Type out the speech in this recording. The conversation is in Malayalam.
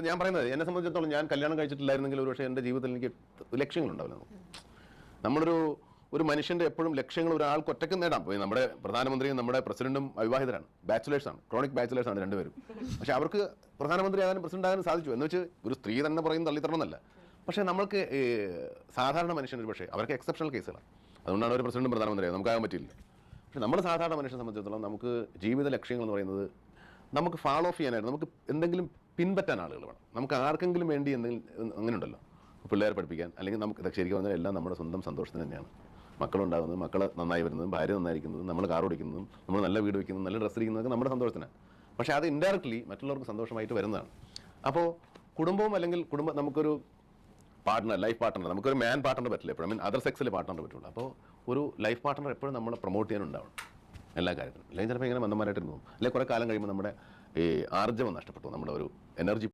ഞാൻ പറയുന്നത് എന്നെ സംബന്ധിച്ചിടത്തോളം ഞാൻ കല്യാണം കഴിച്ചിട്ടില്ലായിരുന്നെങ്കിൽ ഒരു പക്ഷേ എൻ്റെ ജീവിതത്തിൽ എനിക്ക് ലക്ഷ്യങ്ങളുണ്ടാവില്ല. ഒരു മനുഷ്യൻ്റെ എപ്പോഴും ലക്ഷ്യങ്ങൾ ഒരാൾക്ക് ഒറ്റയ്ക്ക് നേടാം. പോയി നമ്മുടെ പ്രധാനമന്ത്രിയും നമ്മുടെ പ്രസിഡന്റും അവിവാഹിതരാണ്, ബാച്ചുലേഴ്സാണ്, ക്രോണിക് ബാച്ചുലേഴ്സാണ് രണ്ടുപേരും. പക്ഷേ അവർക്ക് പ്രധാനമന്ത്രിയാകാനും പ്രസിഡന്റ് ആകാനും സാധിച്ചു. എന്ന് വെച്ച് ഒരു സ്ത്രീ തന്നെ പറയും തള്ളിത്തരണമെന്നല്ല. പക്ഷേ നമ്മൾക്ക് സാധാരണ മനുഷ്യനൊരു പക്ഷേ അവർക്ക് എക്സെപ്ഷണൽ കേസുകളാണ്. അതുകൊണ്ടാണ് ഒരു പ്രസിഡന്റും പ്രധാനമന്ത്രിയാകും, നമുക്കാകാൻ പറ്റില്ല. പക്ഷേ നമ്മൾ സാധാരണ മനുഷ്യനെ സംബന്ധിച്ചിടത്തോളം നമുക്ക് ജീവിത ലക്ഷ്യങ്ങൾ എന്ന് പറയുന്നത് നമുക്ക് ഫോളോ ഓഫ് ചെയ്യാനായിട്ട് നമുക്ക് എന്തെങ്കിലും പിൻപറ്റാൻ ആളുകൾ വേണം. നമുക്ക് ആർക്കെങ്കിലും വേണ്ടി എന്തെങ്കിലും അങ്ങനെ ഉണ്ടല്ലോ, പിള്ളേരെ പഠിപ്പിക്കാൻ, അല്ലെങ്കിൽ നമുക്ക് ശരിക്കും പറഞ്ഞാൽ എല്ലാം നമ്മുടെ സ്വന്തം സന്തോഷത്തിന് തന്നെയാണ്. മക്കളുണ്ടാകുന്നതും മക്കൾ നന്നായി വരുന്നതും ഭാര്യ നന്നായിരിക്കുന്നതും നമ്മൾ കാർ ഓടിക്കുന്നതും നമ്മൾ നല്ല വീട് വയ്ക്കുന്നതും നല്ല ഡ്രസ്സ് ഇരിക്കുന്നതൊക്കെ നമ്മുടെ സന്തോഷത്തിനാണ്. പക്ഷേ അത് ഇൻഡയറക്ട്ലി മറ്റുള്ളവർക്ക് സന്തോഷമായിട്ട് വരുന്നതാണ്. അപ്പോൾ കുടുംബവും അല്ലെങ്കിൽ നമുക്കൊരു പാർട്ട്ണർ, ലൈഫ് പാർട്ട്ണർ, നമുക്കൊരു മാൻ പാർട്ട്ണർ പറ്റില്ല എപ്പോഴും, അതർ സെക്സിൽ പാർട്ട്ണർ പറ്റുള്ളൂ. അപ്പോൾ ഒരു ലൈഫ് പാർട്ട്ണർ എപ്പോഴും നമ്മളെ പ്രൊമോട്ട് ചെയ്യാനുണ്ടാവണം എല്ലാ കാര്യത്തിലും. അല്ലെങ്കിൽ ചിലപ്പോൾ ഇങ്ങനെ മന്ദന്മാരായിട്ട് പോകും, അല്ലെങ്കിൽ കുറേ കാലം കഴിയുമ്പോൾ നമ്മുടെ ഈ ആർജവം നഷ്ടപ്പെട്ടു, നമ്മുടെ ഒരു എനർജി